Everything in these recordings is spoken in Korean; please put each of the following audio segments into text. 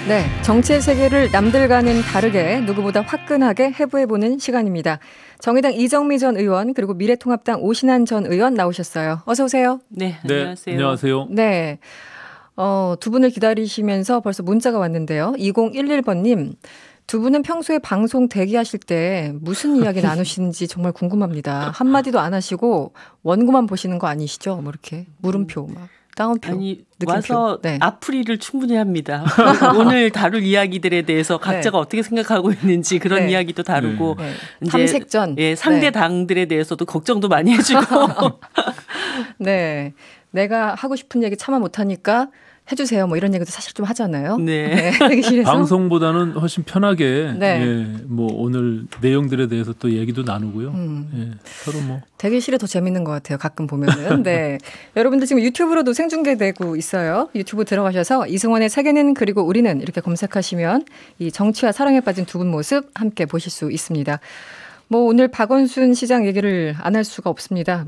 네, 정치의 세계를 남들과는 다르게 누구보다 화끈하게 해부해보는 시간입니다. 정의당 이정미 전 의원 그리고 미래통합당 오신환 전 의원 나오셨어요. 어서 오세요. 네, 안녕하세요. 안녕하세요. 네, 두 분을 기다리시면서 벌써 문자가 왔는데요. 2011번님, 두 분은 평소에 방송 대기하실 때 무슨 이야기 나누시는지 정말 궁금합니다. 한마디도 안 하시고 원고만 보시는 거 아니시죠? 뭐 이렇게 물음표 막. 다운표, 아니 느낌표. 와서 네. 앞풀이를 충분히 합니다. 오늘 다룰 이야기들에 대해서 각자가 어떻게 생각하고 있는지 그런 이야기도 다루고 이제 탐색전. 예, 상대 당들에 대해서도 걱정도 많이 해주고. 네, 내가 하고 싶은 얘기 차마 못하니까 해주세요. 뭐 이런 얘기도 사실 좀 하잖아요. 네. 대기실에서. 방송보다는 훨씬 편하게 네. 예, 뭐 오늘 내용들에 대해서 또 얘기도 나누고요. 예, 서로 뭐 대기실이 더 재밌는 것 같아요. 가끔 보면은. 네. 여러분들 지금 유튜브로도 생중계되고 있어요. 유튜브 들어가셔서 이승원의 세계는 그리고 우리는 이렇게 검색하시면 이 정치와 사랑에 빠진 두 분 모습 함께 보실 수 있습니다. 뭐 오늘 박원순 시장 얘기를 안 할 수가 없습니다.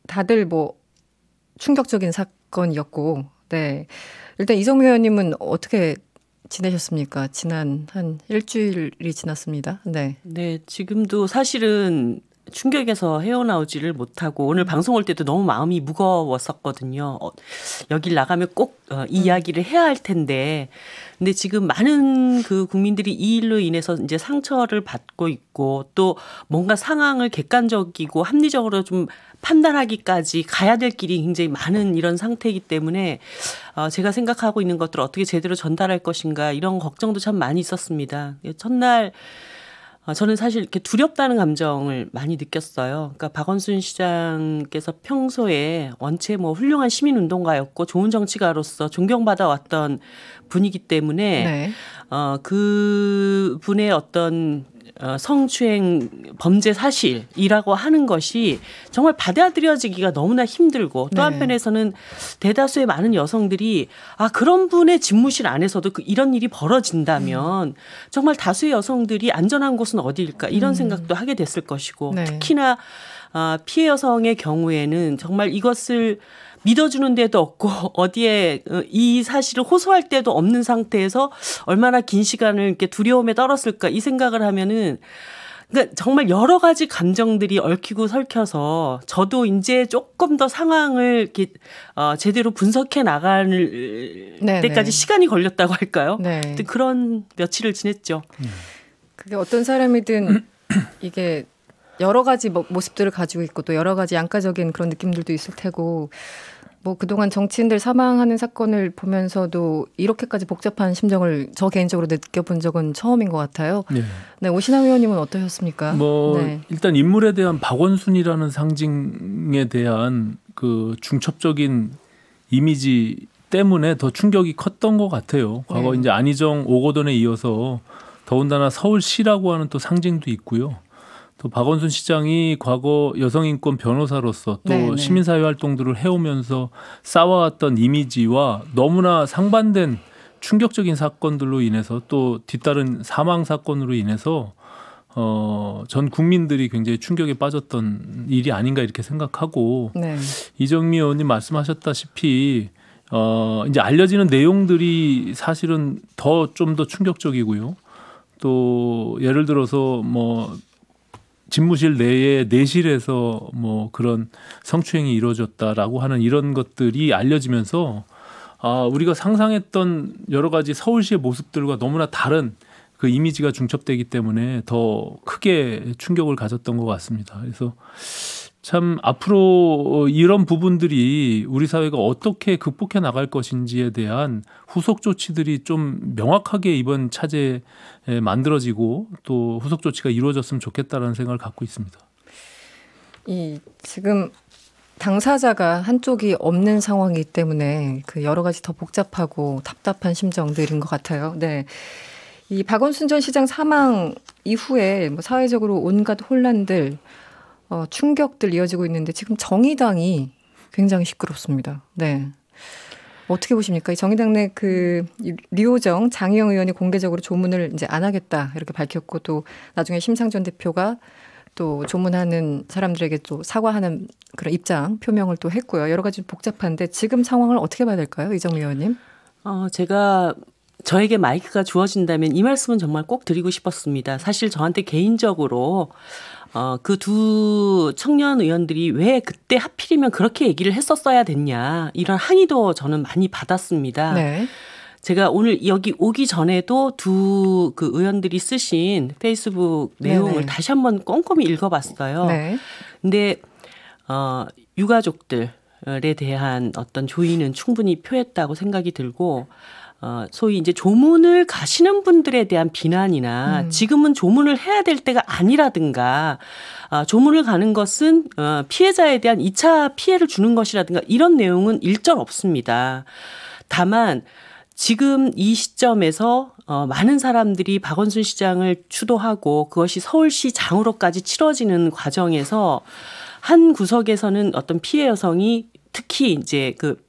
다들 뭐 충격적인 사건이었고. 네. 일단 이정미 의원님은 어떻게 지내셨습니까? 지난 한 일주일이 지났습니다. 네. 네, 지금도 사실은 충격에서 헤어나오지를 못하고 오늘 방송 올 때도 너무 마음이 무거웠었거든요. 여길 나가면 꼭 이 이야기를 해야 할 텐데. 근데 지금 많은 그 국민들이 이 일로 인해서 이제 상처를 받고 있고 또 뭔가 상황을 객관적이고 합리적으로 좀 판단하기까지 가야 될 길이 굉장히 많은 이런 상태이기 때문에 제가 생각하고 있는 것들을 어떻게 제대로 전달할 것인가 이런 걱정도 참 많이 있었습니다. 첫날 저는 사실 이렇게 두렵다는 감정을 많이 느꼈어요. 그러니까 박원순 시장께서 평소에 원체 뭐 훌륭한 시민운동가였고 좋은 정치가로서 존경받아 왔던 분이기 때문에 그 분의 어떤 성추행 범죄 사실이라고 하는 것이 정말 받아들여지기가 너무나 힘들고 또 한편에서는 대다수의 많은 여성들이 그런 분의 집무실 안에서도 이런 일이 벌어진다면 정말 다수의 여성들이 안전한 곳은 어디일까 이런 생각도 하게 됐을 것이고 특히나 피해 여성의 경우에는 정말 이것을 믿어주는 데도 없고 어디에 이 사실을 호소할 데도 없는 상태에서 얼마나 긴 시간을 이렇게 두려움에 떨었을까 이 생각을 하면은 그러니까 정말 여러 가지 감정들이 얽히고 설켜서 저도 이제 조금 더 상황을 이렇게 제대로 분석해 나갈 때까지 시간이 걸렸다고 할까요? 그런 며칠을 지냈죠. 그게 어떤 사람이든 이게 여러 가지 모습들을 가지고 있고 또 여러 가지 양가적인 그런 느낌들도 있을 테고 뭐 그동안 정치인들 사망하는 사건을 보면서도 이렇게까지 복잡한 심정을 저 개인적으로 느껴본 적은 처음인 것 같아요. 네, 오신환 의원님은 어떠셨습니까? 일단 인물에 대한 박원순이라는 상징에 대한 그 중첩적인 이미지 때문에 더 충격이 컸던 것 같아요. 과거 이제 안희정 오거돈에 이어서 더군다나 서울시라고 하는 또 상징도 있고요. 또 박원순 시장이 과거 여성인권 변호사로서 또 시민사회 활동들을 해오면서 쌓아왔던 이미지와 너무나 상반된 충격적인 사건들로 인해서 또 뒤따른 사망 사건으로 인해서 전 국민들이 굉장히 충격에 빠졌던 일이 아닌가 이렇게 생각하고 이정미 의원님 말씀하셨다시피 이제 알려지는 내용들이 사실은 좀 더 충격적이고요. 또 예를 들어서 뭐 집무실 내에 내실에서 뭐 그런 성추행이 이루어졌다라고 하는 이런 것들이 알려지면서 우리가 상상했던 여러 가지 서울시의 모습들과 너무나 다른 그 이미지가 중첩되기 때문에 더 크게 충격을 가졌던 것 같습니다. 그래서 참 앞으로 이런 부분들이 우리 사회가 어떻게 극복해 나갈 것인지에 대한 후속 조치들이 좀 명확하게 이번 차제에 만들어지고 또 후속 조치가 이루어졌으면 좋겠다라는 생각을 갖고 있습니다. 지금 당사자가 한쪽이 없는 상황이기 때문에 그 여러 가지 더 복잡하고 답답한 심정들인 것 같아요. 네. 이 박원순 전 시장 사망 이후에 뭐 사회적으로 온갖 혼란들 충격들 이어지고 있는데 지금 정의당이 굉장히 시끄럽습니다. 네. 어떻게 보십니까? 이 정의당 내 그 류호정 장희영 의원이 공개적으로 조문을 이제 안 하겠다 이렇게 밝혔고 또 나중에 심상정 대표가 또 조문하는 사람들에게 또 사과하는 그런 입장 표명을 또 했고요. 여러 가지 복잡한데 지금 상황을 어떻게 봐야 될까요? 이정미 의원님. 제가 저에게 마이크가 주어진다면 이 말씀은 정말 꼭 드리고 싶었습니다. 사실 저한테 개인적으로 그 두 청년 의원들이 왜 그때 하필이면 그렇게 얘기를 했었어야 됐냐 이런 항의도 저는 많이 받았습니다. 네. 제가 오늘 여기 오기 전에도 두 그 의원들이 쓰신 페이스북 내용을 네네. 다시 한번 꼼꼼히 읽어봤어요. 네. 근데 유가족들에 대한 어떤 조의는 충분히 표했다고 생각이 들고 소위 이제 조문을 가시는 분들에 대한 비난이나 지금은 조문을 해야 될 때가 아니라든가 조문을 가는 것은 피해자에 대한 2차 피해를 주는 것이라든가 이런 내용은 일절 없습니다. 다만 지금 이 시점에서 많은 사람들이 박원순 시장을 추도하고 그것이 서울시 장으로까지 치러지는 과정에서 한 구석에서는 어떤 피해 여성이 특히 이제 그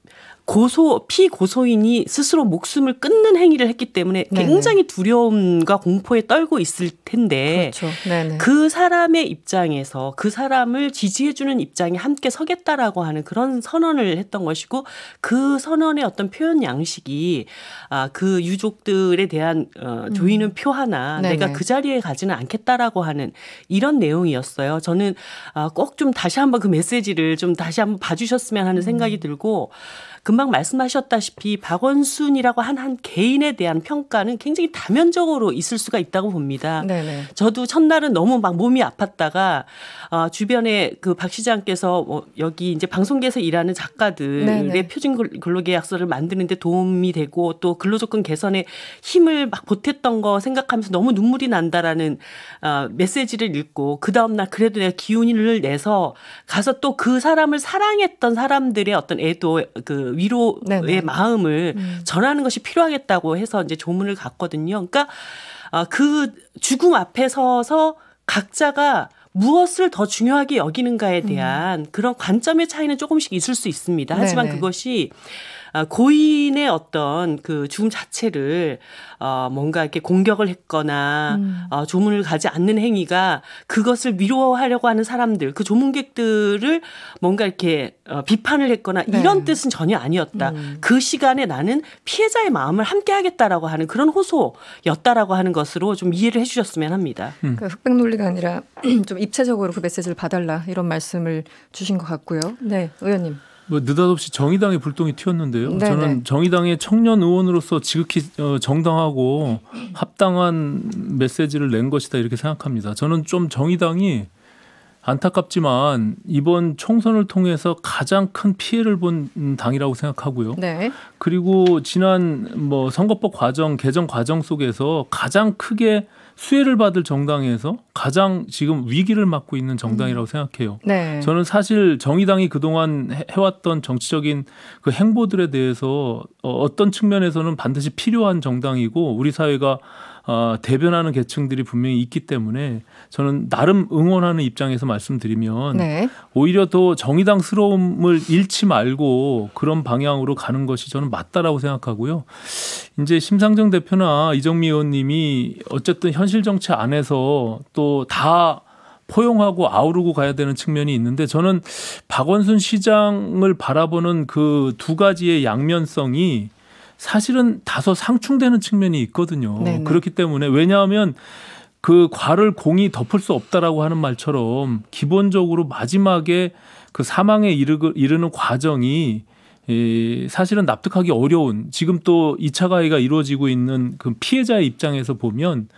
피고소인이 스스로 목숨을 끊는 행위를 했기 때문에 굉장히 두려움과 공포에 떨고 있을 텐데 그렇죠. 그 사람의 입장에서 그 사람을 지지해주는 입장에 함께 서겠다라고 하는 그런 선언을 했던 것이고 그 선언의 어떤 표현 양식이 그 유족들에 대한 조의는 표하나 내가 그 자리에 가지는 않겠다라고 하는 이런 내용이었어요. 저는 꼭 좀 다시 한번 그 메시지를 좀 다시 한번 봐주셨으면 하는 생각이 들고 금방 말씀하셨다시피 박원순이라고 한 개인에 대한 평가는 굉장히 다면적으로 있을 수가 있다고 봅니다. 네네. 저도 첫날은 너무 막 몸이 아팠다가 주변에 그 박 시장께서 여기 이제 방송계에서 일하는 작가들의 네네. 표준 근로계약서를 만드는데 도움이 되고 또 근로조건 개선에 힘을 막 보탰던 거 생각하면서 너무 눈물이 난다라는 메시지를 읽고 그 다음날 그래도 내가 기운을 내서 가서 또 그 사람을 사랑했던 사람들의 어떤 애도 그 위로의 네네. 마음을 전하는 것이 필요하겠다고 해서 이제 조문을 갔거든요. 그러니까 그 죽음 앞에 서서 각자가 무엇을 더 중요하게 여기는가에 대한 그런 관점의 차이는 조금씩 있을 수 있습니다. 하지만 네네. 그것이 고인의 어떤 그 죽음 자체를 뭔가 이렇게 공격을 했거나 조문을 가지 않는 행위가 그것을 위로하려고 하는 사람들, 그 조문객들을 뭔가 이렇게 비판을 했거나 이런 뜻은 전혀 아니었다. 그 시간에 나는 피해자의 마음을 함께 하겠다라고 하는 그런 호소였다라고 하는 것으로 좀 이해를 해 주셨으면 합니다. 그러니까 흑백 논리가 아니라 좀 입체적으로 그 메시지를 봐달라 이런 말씀을 주신 것 같고요. 네, 의원님. 뭐 느닷없이 정의당의 불똥이 튀었는데요. 네네. 저는 정의당의 청년 의원으로서 지극히 정당하고 합당한 메시지를 낸 것이다 이렇게 생각합니다. 저는 좀 정의당이 안타깝지만 이번 총선을 통해서 가장 큰 피해를 본 당이라고 생각하고요. 네. 그리고 지난 뭐 선거법 과정 개정 과정 속에서 가장 크게 수혜를 받을 정당에서 가장 지금 위기를 맞고 있는 정당이라고 생각해요. 네. 저는 사실 정의당이 그동안 해왔던 정치적인 그 행보들에 대해서 어떤 측면에서는 반드시 필요한 정당이고 우리 사회가 대변하는 계층들이 분명히 있기 때문에 저는 나름 응원하는 입장에서 말씀드리면 네. 오히려 더 정의당스러움을 잃지 말고 그런 방향으로 가는 것이 저는 맞다라고 생각하고요. 이제 심상정 대표나 이정미 의원님이 어쨌든 현실 정치 안에서 또 다 포용하고 아우르고 가야 되는 측면이 있는데 저는 박원순 시장을 바라보는 그 두 가지의 양면성이 사실은 다소 상충되는 측면이 있거든요. 네네. 그렇기 때문에 왜냐하면 그 과를 공이 덮을 수 없다라고 하는 말처럼 기본적으로 마지막에 그 사망에 이르는 과정이 사실은 납득하기 어려운 지금 또 2차 가해가 이루어지고 있는 그 피해자의 입장에서 보면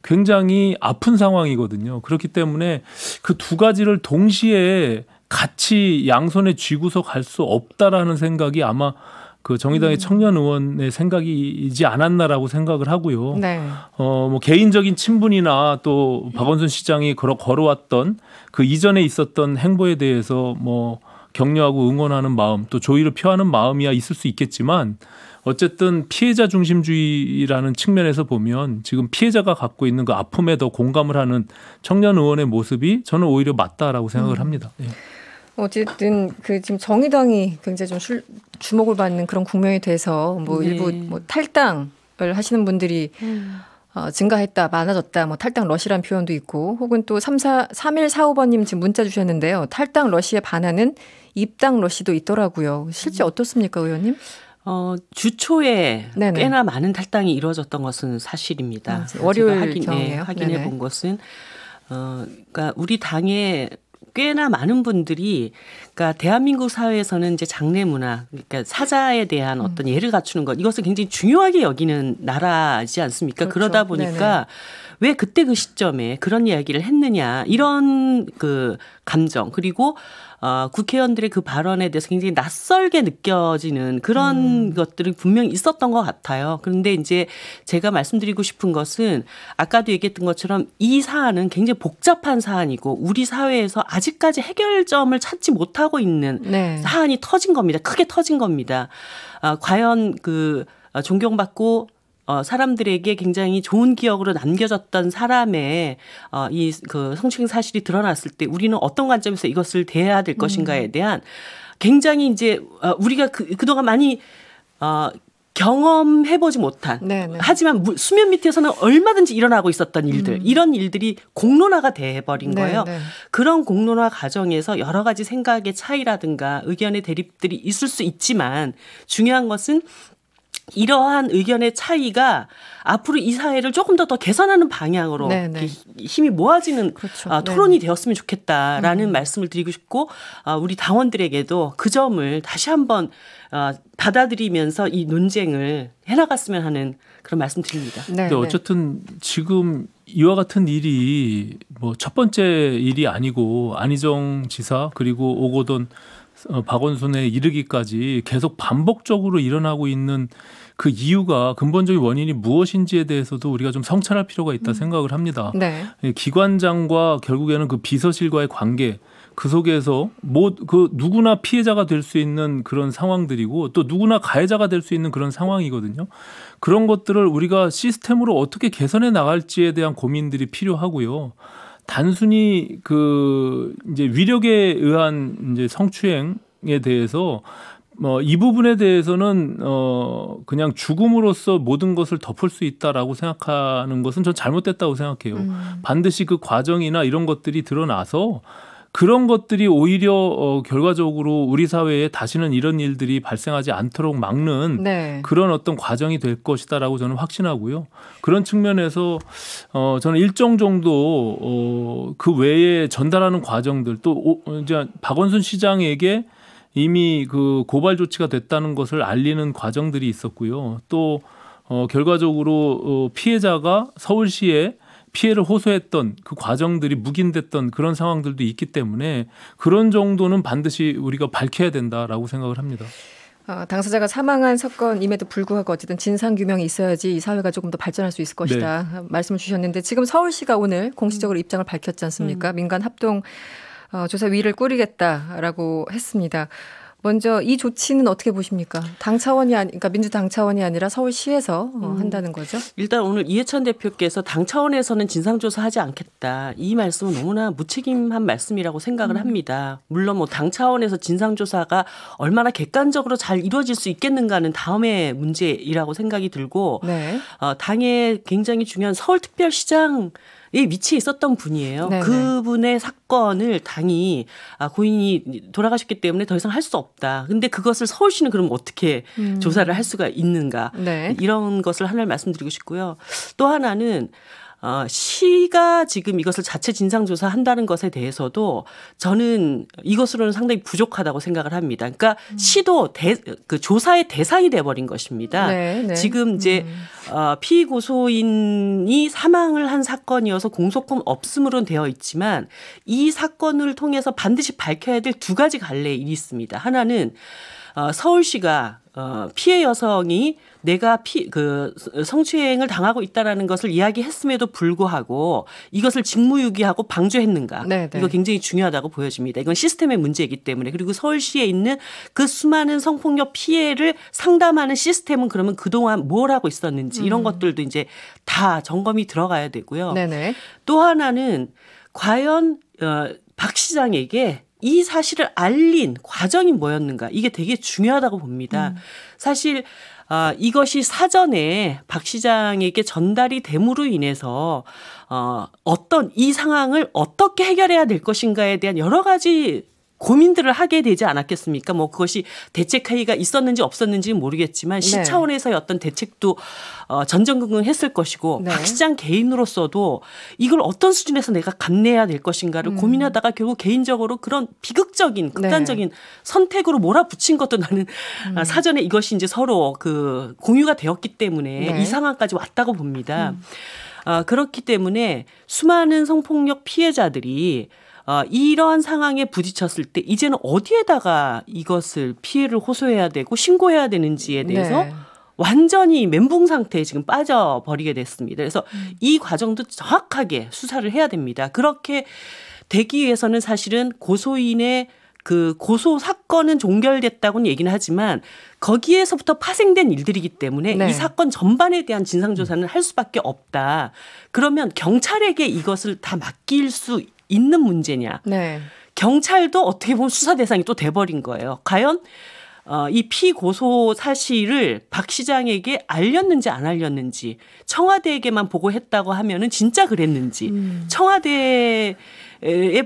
굉장히 아픈 상황이거든요. 그렇기 때문에 그 두 가지를 동시에 같이 양손에 쥐고서 갈 수 없다라는 생각이 아마 그 정의당의 청년 의원의 생각이지 않았나라고 생각을 하고요. 네. 뭐 개인적인 친분이나 또 박원순 시장이 걸어왔던 그 이전에 있었던 행보에 대해서 뭐 격려하고 응원하는 마음 또 조의를 표하는 마음이야 있을 수 있겠지만 어쨌든 피해자 중심주의라는 측면에서 보면 지금 피해자가 갖고 있는 그 아픔에 더 공감을 하는 청년 의원의 모습이 저는 오히려 맞다라고 생각을 합니다. 네. 어쨌든 그 지금 정의당이 굉장히 좀 주목을 받는 그런 국면이 돼서 뭐 네. 일부 뭐 탈당을 하시는 분들이 증가했다, 많아졌다, 뭐 탈당 러시라는 표현도 있고 혹은 또 3145번님 지금 문자 주셨는데요. 탈당 러시에 반하는 입당 러시도 있더라고요. 실제 어떻습니까, 의원님? 주초에 네네. 꽤나 많은 탈당이 이루어졌던 것은 사실입니다. 월요일 경이에요. 확인해 본 것은 그러니까 우리 당에 꽤나 많은 분들이 그러니까 대한민국 사회에서는 이제 장례 문화, 그러니까 사자에 대한 어떤 예를 갖추는 것, 이것을 굉장히 중요하게 여기는 나라지 않습니까? 그렇죠. 그러다 보니까 왜 그때 그 시점에 그런 이야기를 했느냐, 이런 그 감정, 그리고 국회의원들의 그 발언에 대해서 굉장히 낯설게 느껴지는 그런 것들이 분명히 있었던 것 같아요. 그런데 이제 제가 말씀드리고 싶은 것은 아까도 얘기했던 것처럼 이 사안은 굉장히 복잡한 사안이고 우리 사회에서 아직까지 해결점을 찾지 못하고 있는 사안이 터진 겁니다. 크게 터진 겁니다. 과연 그 존경받고 사람들에게 굉장히 좋은 기억으로 남겨졌던 사람의 이 그 성추행 사실이 드러났을 때 우리는 어떤 관점에서 이것을 대해야 될 것인가에 대한 굉장히 이제 우리가 그동안 많이 경험해보지 못한 하지만 수면 밑에서는 얼마든지 일어나고 있었던 일들 이런 일들이 공론화가 돼버린 거예요. 그런 공론화 과정에서 여러 가지 생각의 차이라든가 의견의 대립들이 있을 수 있지만 중요한 것은 이러한 의견의 차이가 앞으로 이 사회를 조금 더 개선하는 방향으로 힘이 모아지는 토론이 되었으면 좋겠다라는 말씀을 드리고 싶고 우리 당원들에게도 그 점을 다시 한번 받아들이면서 이 논쟁을 해나갔으면 하는 그런 말씀 드립니다. 근데 어쨌든 지금 이와 같은 일이 뭐 첫 번째 일이 아니고 안희정 지사 그리고 오거돈 박원순에 이르기까지 계속 반복적으로 일어나고 있는 그 이유가 근본적인 원인이 무엇인지에 대해서도 우리가 좀 성찰할 필요가 있다 생각을 합니다. 기관장과 결국에는 그 비서실과의 관계 그 속에서 그 누구나 피해자가 될 수 있는 그런 상황들이고 또 누구나 가해자가 될 수 있는 그런 상황이거든요. 그런 것들을 우리가 시스템으로 어떻게 개선해 나갈지에 대한 고민들이 필요하고요. 단순히 그 이제 위력에 의한 이제 성추행에 대해서 이 부분에 대해서는 그냥 죽음으로써 모든 것을 덮을 수 있다라고 생각하는 것은 전 잘못됐다고 생각해요. 반드시 그 과정이나 이런 것들이 드러나서 그런 것들이 오히려 결과적으로 우리 사회에 다시는 이런 일들이 발생하지 않도록 막는 그런 어떤 과정이 될 것이다라고 저는 확신하고요. 그런 측면에서 저는 일정 정도 그 외에 전달하는 과정들 또 이제 박원순 시장에게 이미 그 고발 조치가 됐다는 것을 알리는 과정들이 있었고요. 또 결과적으로 피해자가 서울시에 피해를 호소했던 그 과정들이 묵인됐던 그런 상황들도 있기 때문에 그런 정도는 반드시 우리가 밝혀야 된다라고 생각을 합니다. 당사자가 사망한 사건임에도 불구하고 어쨌든 진상규명이 있어야지 이 사회가 조금 더 발전할 수 있을 것이다 말씀을 주셨는데 지금 서울시가 오늘 공식적으로 입장을 밝혔지 않습니까? 민간 합동 조사위를 꾸리겠다라고 했습니다. 먼저 이 조치는 어떻게 보십니까? 당 차원이 그러니까 민주당 차원이 아니라 서울시에서 한다는 거죠? 일단 오늘 이해찬 대표께서 당 차원에서는 진상조사하지 않겠다. 이 말씀은 너무나 무책임한 말씀이라고 생각을 합니다. 물론 뭐 당 차원에서 진상조사가 얼마나 객관적으로 잘 이루어질 수 있겠는가는 다음의 문제이라고 생각이 들고 당의 굉장히 중요한 서울특별시장 위치에 있었던 분이에요. 그분의 사건을 당이 고인이 돌아가셨기 때문에 더 이상 할 수 없다. 근데 그것을 서울시는 그럼 어떻게 조사를 할 수가 있는가. 이런 것을 하나를 말씀드리고 싶고요. 또 하나는 시가 지금 이것을 자체 진상조사한다는 것에 대해서도 저는 이것으로는 상당히 부족하다고 생각을 합니다. 그러니까 시도 그 조사의 대상이 돼버린 것입니다. 지금 이제 피의 고소인이 사망을 한 사건이어서 공소권 없음으로는 되어 있지만 이 사건을 통해서 반드시 밝혀야 될 두 가지 갈래의 일이 있습니다. 하나는 서울시가 피해 여성이 내가 성추행을 당하고 있다라는 것을 이야기했음에도 불구하고 이것을 직무유기하고 방조했는가. 이거 굉장히 중요하다고 보여집니다. 이건 시스템의 문제이기 때문에. 그리고 서울시에 있는 그 수많은 성폭력 피해를 상담하는 시스템은 그러면 그동안 뭘 하고 있었는지 이런 것들도 이제 다 점검이 들어가야 되고요. 또 하나는 과연 박 시장에게 이 사실을 알린 과정이 뭐였는가. 이게 되게 중요하다고 봅니다. 사실 이것이 사전에 박 시장에게 전달이 됨으로 인해서 어떤 이 상황을 어떻게 해결해야 될 것인가에 대한 여러 가지 고민들을 하게 되지 않았겠습니까? 뭐 그것이 대책회의가 있었는지 없었는지는 모르겠지만 시 차원에서의 어떤 대책도 전전긍긍했을 것이고 박 시장 개인으로서도 이걸 어떤 수준에서 내가 감내해야 될 것인가를 고민하다가 결국 개인적으로 그런 비극적인 극단적인 선택으로 몰아붙인 것도 나는 사전에 이것이 이제 서로 그 공유가 되었기 때문에 이 상황까지 왔다고 봅니다. 그렇기 때문에 수많은 성폭력 피해자들이 이런 상황에 부딪혔을 때 이제는 어디에다가 이것을 피해를 호소해야 되고 신고해야 되는지에 대해서 완전히 멘붕 상태에 지금 빠져버리게 됐습니다. 그래서 이 과정도 정확하게 수사를 해야 됩니다. 그렇게 되기 위해서는 사실은 고소인의 그 고소 사건은 종결됐다고는 얘기는 하지만 거기에서부터 파생된 일들이기 때문에 이 사건 전반에 대한 진상조사는 할 수밖에 없다. 그러면 경찰에게 이것을 다 맡길 수 있는 문제냐. 경찰도 어떻게 보면 수사 대상이 또 돼버린 거예요. 과연 이 피고소 사실을 박 시장에게 알렸는지 안 알렸는지 청와대에게만 보고했다고 하면은 진짜 그랬는지 청와대에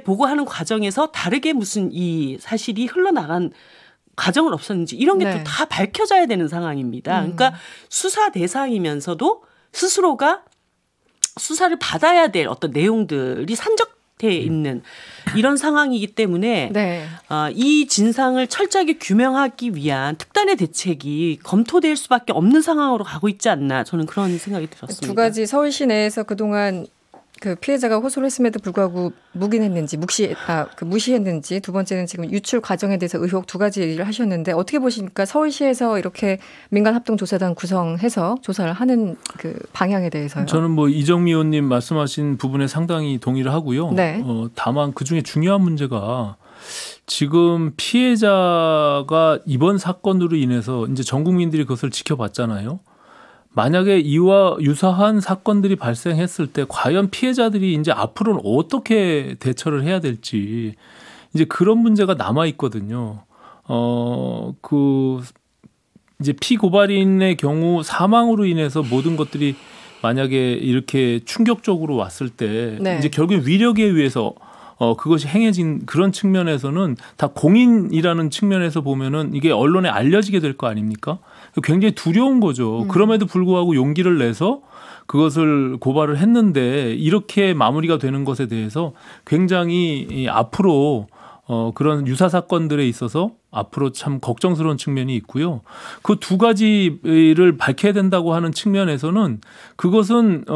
보고하는 과정에서 다르게 무슨 이 사실이 흘러나간 과정은 없었는지 이런 게 또 다 밝혀져야 되는 상황입니다. 그러니까 수사 대상이면서도 스스로가 수사를 받아야 될 어떤 내용들이 산적해 있는 이런 상황이기 때문에 이 진상을 철저하게 규명하기 위한 특단의 대책이 검토될 수밖에 없는 상황으로 가고 있지 않나 저는 그런 생각이 들었습니다. 두 가지 서울시 내에서 그동안 그 피해자가 호소를 했음에도 불구하고 묵인했는지 무시했는지 두 번째는 지금 유출 과정에 대해서 의혹 두 가지 얘기를 하셨는데 어떻게 보십니까? 서울시에서 이렇게 민간합동조사단 구성해서 조사를 하는 그 방향에 대해서요. 저는 뭐 이정미 의원님 말씀하신 부분에 상당히 동의를 하고요. 다만 그중에 중요한 문제가 지금 피해자가 이번 사건으로 인해서 이제 전 국민들이 그것을 지켜봤잖아요. 만약에 이와 유사한 사건들이 발생했을 때 과연 피해자들이 이제 앞으로는 어떻게 대처를 해야 될지 이제 그런 문제가 남아 있거든요. 이제 피고발인의 경우 사망으로 인해서 모든 것들이 만약에 이렇게 충격적으로 왔을 때 이제 결국 위력에 의해서 그것이 행해진 그런 측면에서는 다 공인이라는 측면에서 보면은 이게 언론에 알려지게 될 거 아닙니까? 굉장히 두려운 거죠. 그럼에도 불구하고 용기를 내서 그것을 고발을 했는데 이렇게 마무리가 되는 것에 대해서 굉장히 앞으로 그런 유사 사건들에 있어서 앞으로 참 걱정스러운 측면이 있고요. 그 두 가지를 밝혀야 된다고 하는 측면에서는 그것은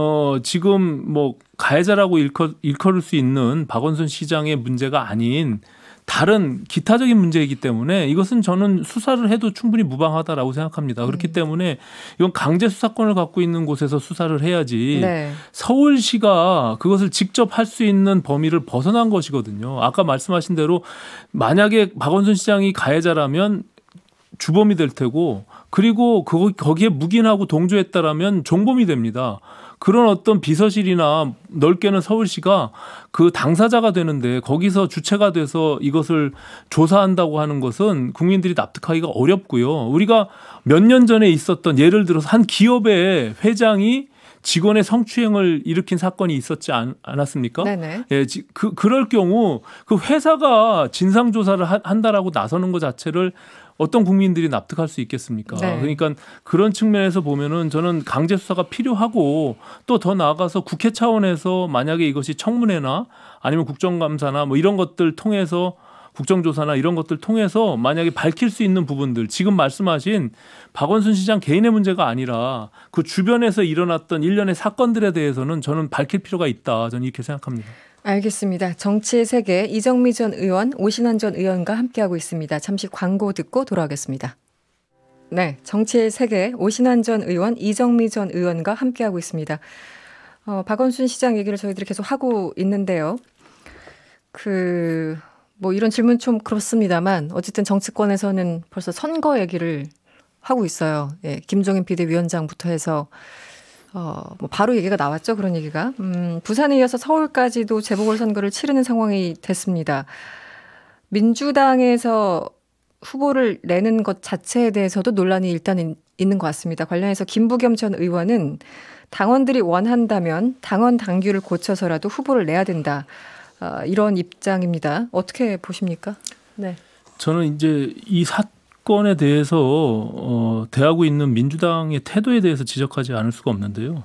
지금 뭐 가해자라고 일컬을 수 있는 박원순 시장의 문제가 아닌 다른 기타적인 문제이기 때문에 이것은 저는 수사를 해도 충분히 무방하다라고 생각합니다. 그렇기 때문에 이건 강제 수사권을 갖고 있는 곳에서 수사를 해야지 서울시가 그것을 직접 할 수 있는 범위를 벗어난 것이거든요. 아까 말씀하신 대로 만약에 박원순 시장이 가해자라면 주범이 될 테고 그리고 거기에 묵인하고 동조했다라면 종범이 됩니다. 그런 어떤 비서실이나 넓게는 서울시가 그 당사자가 되는데 거기서 주체가 돼서 이것을 조사한다고 하는 것은 국민들이 납득하기가 어렵고요. 우리가 몇 년 전에 있었던 예를 들어서 한 기업의 회장이 직원의 성추행을 일으킨 사건이 있었지 않았습니까? 예, 그럴 경우 그 회사가 진상조사를 한다라고 나서는 것 자체를 어떤 국민들이 납득할 수 있겠습니까? 그러니까 그런 측면에서 보면은 저는 강제 수사가 필요하고 또 더 나아가서 국회 차원에서 만약에 이것이 청문회나 아니면 국정감사나 뭐 이런 것들 통해서 국정조사나 이런 것들 통해서 만약에 밝힐 수 있는 부분들 지금 말씀하신 박원순 시장 개인의 문제가 아니라 그 주변에서 일어났던 일련의 사건들에 대해서는 저는 밝힐 필요가 있다. 저는 이렇게 생각합니다. 알겠습니다. 정치의 세계 이정미 전 의원, 오신환 전 의원과 함께하고 있습니다. 잠시 광고 듣고 돌아오겠습니다. 네, 정치의 세계 오신환 전 의원, 이정미 전 의원과 함께하고 있습니다. 박원순 시장 얘기를 저희들이 계속 하고 있는데요. 뭐 이런 질문 좀 그렇습니다만 어쨌든 정치권에서는 벌써 선거 얘기를 하고 있어요. 예, 김종인 비대위원장부터 해서 뭐 바로 얘기가 나왔죠. 그런 얘기가. 부산에 이어서 서울까지도 재보궐선거를 치르는 상황이 됐습니다. 민주당에서 후보를 내는 것 자체에 대해서도 논란이 일단 있는 것 같습니다. 관련해서 김부겸 전 의원은 당원들이 원한다면 당원 당규를 고쳐서라도 후보를 내야 된다. 이런 입장입니다. 어떻게 보십니까? 네. 저는 이제 이 사건에 대해서 대하고 있는 민주당의 태도에 대해서 지적하지 않을 수가 없는데요.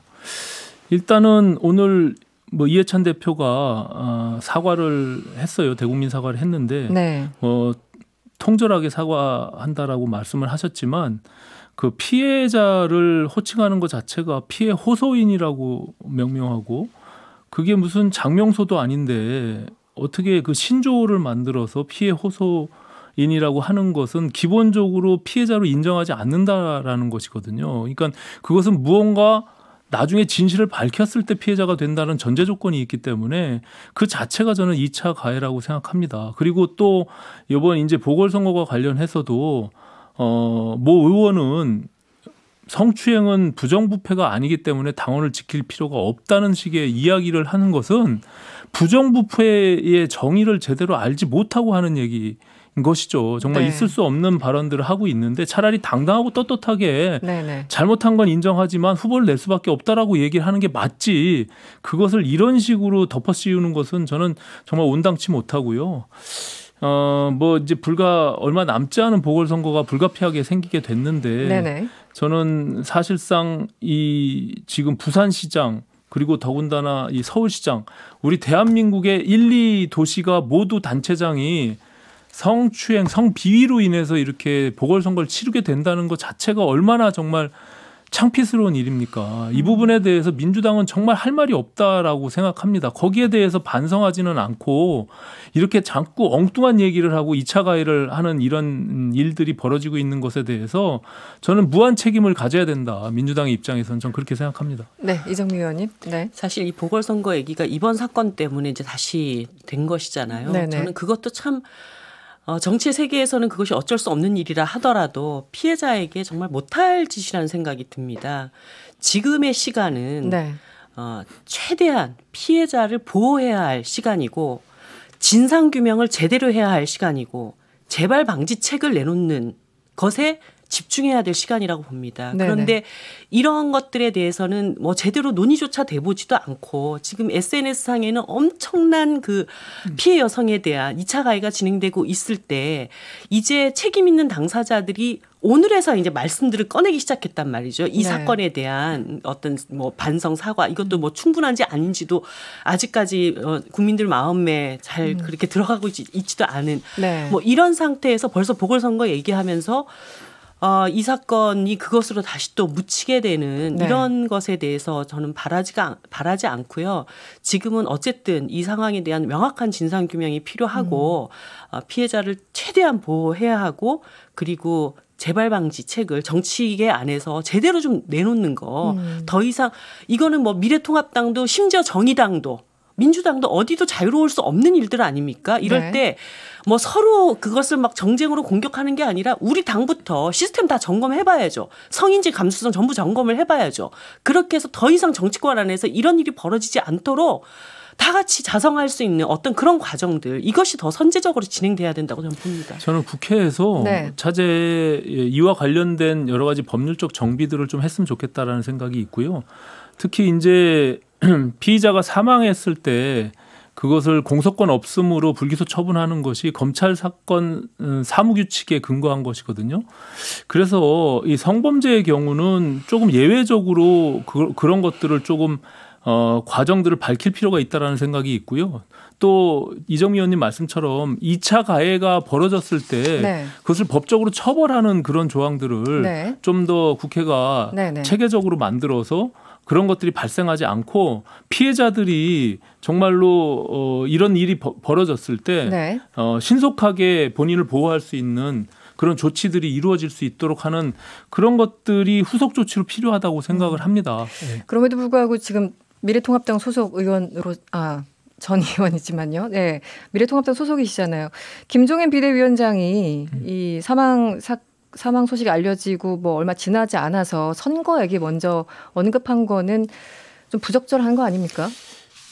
일단은 오늘 뭐 이해찬 대표가 사과를 했어요. 대국민 사과를 했는데 네. 통절하게 사과한다라고 말씀을 하셨지만 그 피해자를 호칭하는 것 자체가 피해 호소인이라고 명명하고 그게 무슨 장명소도 아닌데 어떻게 그 신조어를 만들어서 피해 호소인이라고 하는 것은 기본적으로 피해자로 인정하지 않는다라는 것이거든요. 그러니까 그것은 무언가 나중에 진실을 밝혔을 때 피해자가 된다는 전제 조건이 있기 때문에 그 자체가 저는 2차 가해라고 생각합니다. 그리고 또 이번 이제 보궐선거가 관련해서도 모 의원은 성추행은 부정부패가 아니기 때문에 당원을 지킬 필요가 없다는 식의 이야기를 하는 것은 부정부패의 정의를 제대로 알지 못하고 하는 얘기인 것이죠. 정말 네. 있을 수 없는 발언들을 하고 있는데 차라리 당당하고 떳떳하게 네네. 잘못한 건 인정하지만 후보를 낼 수밖에 없다라고 얘기를 하는 게 맞지 그것을 이런 식으로 덮어씌우는 것은 저는 정말 온당치 못하고요. 뭐 이제 불과 얼마 남지 않은 보궐선거가 불가피하게 생기게 됐는데 네네. 저는 사실상 이 지금 부산시장 그리고 더군다나 이 서울시장 우리 대한민국의 1, 2도시가 모두 단체장이 성추행, 성비위로 인해서 이렇게 보궐선거를 치르게 된다는 것 자체가 얼마나 정말 창피스러운 일입니까? 이 부분에 대해서 민주당은 정말 할 말이 없다라고 생각합니다. 거기에 대해서 반성하지는 않고 이렇게 자꾸 엉뚱한 얘기를 하고 2차 가해를 하는 이런 일들이 벌어지고 있는 것에 대해서 저는 무한 책임을 가져야 된다. 민주당의 입장에서는 전 그렇게 생각합니다. 네, 이정미 의원님. 네. 사실 이 보궐선거 얘기가 이번 사건 때문에 이제 다시 된 것이잖아요. 네네. 저는 그것도 참 정치의 세계에서는 그것이 어쩔 수 없는 일이라 하더라도 피해자에게 정말 못할 짓이라는 생각이 듭니다. 지금의 시간은 네. 최대한 피해자를 보호해야 할 시간이고 진상규명을 제대로 해야 할 시간이고 재발 방지책을 내놓는 것에 집중해야 될 시간이라고 봅니다. 네네. 그런데 이런 것들에 대해서는 뭐 제대로 논의조차 돼보지도 않고 지금 SNS상에는 엄청난 그 피해 여성에 대한 2차 가해가 진행되고 있을 때 이제 책임 있는 당사자들이 오늘에서 이제 말씀들을 꺼내기 시작했단 말이죠. 이 네. 사건에 대한 어떤 뭐 반성 사과 이것도 뭐 충분한지 아닌지도 아직까지 국민들 마음에 잘 그렇게 들어가고 있지도 않은 네. 뭐 이런 상태에서 벌써 보궐선거 얘기하면서 이 사건이 그것으로 다시 또 묻히게 되는 네. 이런 것에 대해서 저는 바라지 않고요. 지금은 어쨌든 이 상황에 대한 명확한 진상규명이 필요하고 피해자를 최대한 보호해야 하고 그리고 재발 방지 책을 정치계 안에서 제대로 좀 내놓는 거. 더 이상 이거는 뭐 미래통합당도 심지어 정의당도 민주당도 어디도 자유로울 수 없는 일들 아닙니까? 이럴 네. 때 뭐 서로 그것을 막 정쟁으로 공격하는 게 아니라 우리 당부터 시스템 다 점검해봐야죠. 성인지 감수성 전부 점검을 해봐야죠. 그렇게 해서 더 이상 정치권 안에서 이런 일이 벌어지지 않도록 다 같이 자성할 수 있는 어떤 그런 과정들 이것이 더 선제적으로 진행돼야 된다고 저는 봅니다. 저는 국회에서 네. 차제 이와 관련된 여러 가지 법률적 정비들을 좀 했으면 좋겠다라는 생각이 있고요. 특히 이제 피의자가 사망했을 때 그것을 공소권 없음으로 불기소 처분하는 것이 검찰 사건 사무규칙에 근거한 것이거든요. 그래서 이 성범죄의 경우는 조금 예외적으로 그런 것들을 조금 과정들을 밝힐 필요가 있다라는 생각이 있고요. 또 이정미 의원님 말씀처럼 2차 가해가 벌어졌을 때 네. 그것을 법적으로 처벌하는 그런 조항들을 네. 좀 더 국회가 네네. 체계적으로 만들어서 그런 것들이 발생하지 않고 피해자들이 정말로 이런 일이 벌어졌을 때 네. 신속하게 본인을 보호할 수 있는 그런 조치들이 이루어질 수 있도록 하는 그런 것들이 후속 조치로 필요하다고 생각을 합니다. 네. 그럼에도 불구하고 지금 미래통합당 소속 의원으로 전 의원이지만요. 네. 미래통합당 소속이시잖아요. 김종인 비대위원장이 이 사망 소식이 알려지고 뭐 얼마 지나지 않아서 선거에게 먼저 언급한 거는 좀 부적절한 거 아닙니까?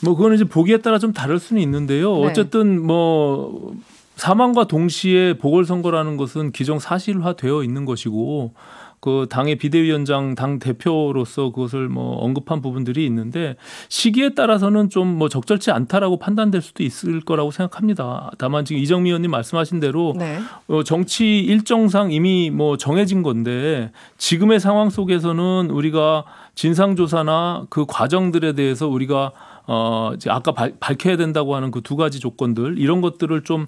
뭐 그거는 이제 보기에 따라 좀 다를 수는 있는데요. 네. 어쨌든 뭐 사망과 동시에 보궐선거라는 것은 기정사실화되어 있는 것이고 그 당의 비대위원장 당 대표로서 그것을 뭐 언급한 부분들이 있는데 시기에 따라서는 좀 뭐 적절치 않다라고 판단될 수도 있을 거라고 생각합니다. 다만 지금 이정미 의원님 말씀하신 대로 네. 정치 일정상 이미 뭐 정해진 건데 지금의 상황 속에서는 우리가 진상조사나 그 과정들에 대해서 우리가 이제 아까 밝혀야 된다고 하는 그 두 가지 조건들 이런 것들을 좀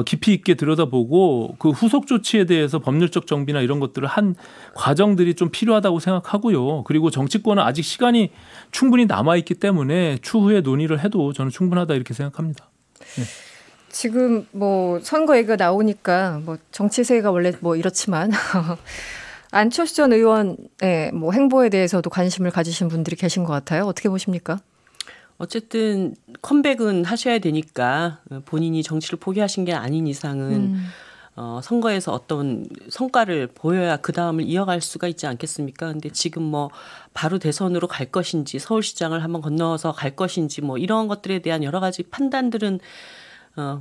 깊이 있게 들여다보고 그 후속 조치에 대해서 법률적 정비나 이런 것들을 한 과정들이 좀 필요하다고 생각하고요. 그리고 정치권은 아직 시간이 충분히 남아있기 때문에 추후에 논의를 해도 저는 충분하다 이렇게 생각합니다. 네. 지금 뭐 선거 얘기가 나오니까 뭐 정치세가 원래 뭐 이렇지만 안철수 전 의원의 뭐 행보에 대해서도 관심을 가지신 분들이 계신 것 같아요. 어떻게 보십니까? 어쨌든 컴백은 하셔야 되니까 본인이 정치를 포기하신 게 아닌 이상은 선거에서 어떤 성과를 보여야 그 다음을 이어갈 수가 있지 않겠습니까? 근데 지금 뭐 바로 대선으로 갈 것인지 서울시장을 한번 건너서 갈 것인지 뭐 이런 것들에 대한 여러 가지 판단들은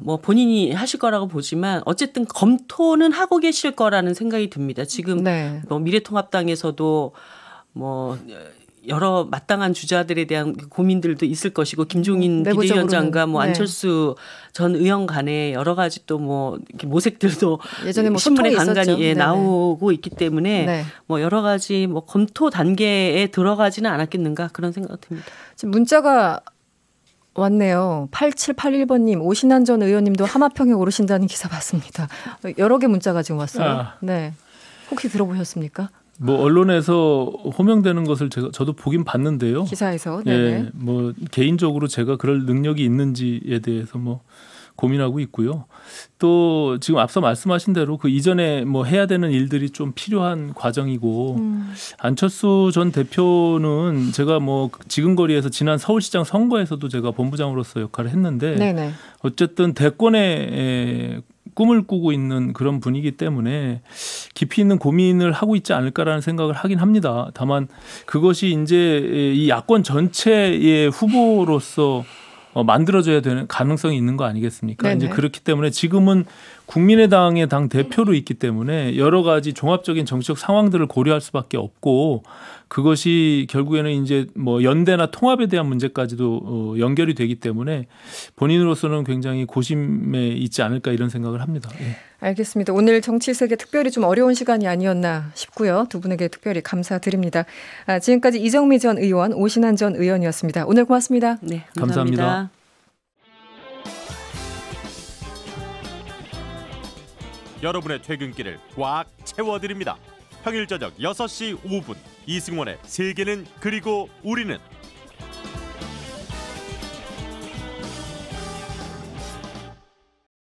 뭐 본인이 하실 거라고 보지만 어쨌든 검토는 하고 계실 거라는 생각이 듭니다. 지금 네. 뭐 미래통합당에서도 뭐 여러 마땅한 주자들에 대한 고민들도 있을 것이고 김종인 비대위원장과 뭐 안철수 전 의원 간에 여러 가지 또 뭐 모색들도 예전에 뭐 신문에 간간히 예, 나오고 있기 때문에 네. 뭐 여러 가지 뭐 검토 단계에 들어가지는 않았겠는가 그런 생각 듭니다. 지금 문자가 왔네요. 8781번님 오신환 전 의원님도 하마평에 오르신다는 기사 봤습니다. 여러 개 문자가 지금 왔어요. 네, 혹시 들어보셨습니까? 뭐 언론에서 호명되는 것을 저도 보긴 봤는데요. 기사에서. 예, 뭐 개인적으로 제가 그럴 능력이 있는지에 대해서 뭐 고민하고 있고요. 또 지금 앞서 말씀하신 대로 그 이전에 뭐 해야 되는 일들이 좀 필요한 과정이고 안철수 전 대표는 제가 뭐 지근거리에서 지난 서울시장 선거에서도 제가 본부장으로서 역할을 했는데 네네. 어쨌든 대권에 꿈을 꾸고 있는 그런 분위기 때문에 깊이 있는 고민을 하고 있지 않을까라는 생각을 하긴 합니다. 다만 그것이 이제 이 야권 전체의 후보로서 만들어져야 되는 가능성이 있는 거 아니겠습니까? 네네. 이제 그렇기 때문에 지금은 국민의당의 당 대표로 있기 때문에 여러 가지 종합적인 정치적 상황들을 고려할 수밖에 없고 그것이 결국에는 이제 뭐 연대나 통합에 대한 문제까지도 연결이 되기 때문에 본인으로서는 굉장히 고심에 있지 않을까 이런 생각을 합니다. 예. 알겠습니다. 오늘 정치세계 특별히 좀 어려운 시간이 아니었나 싶고요. 두 분에게 특별히 감사드립니다. 지금까지 이정미 전 의원, 오신환 전 의원이었습니다. 오늘 고맙습니다. 네, 감사합니다. 여러분의 퇴근길을 꽉 채워드립니다. 평일 저녁 6시 5분 이승원의 세계는 그리고 우리는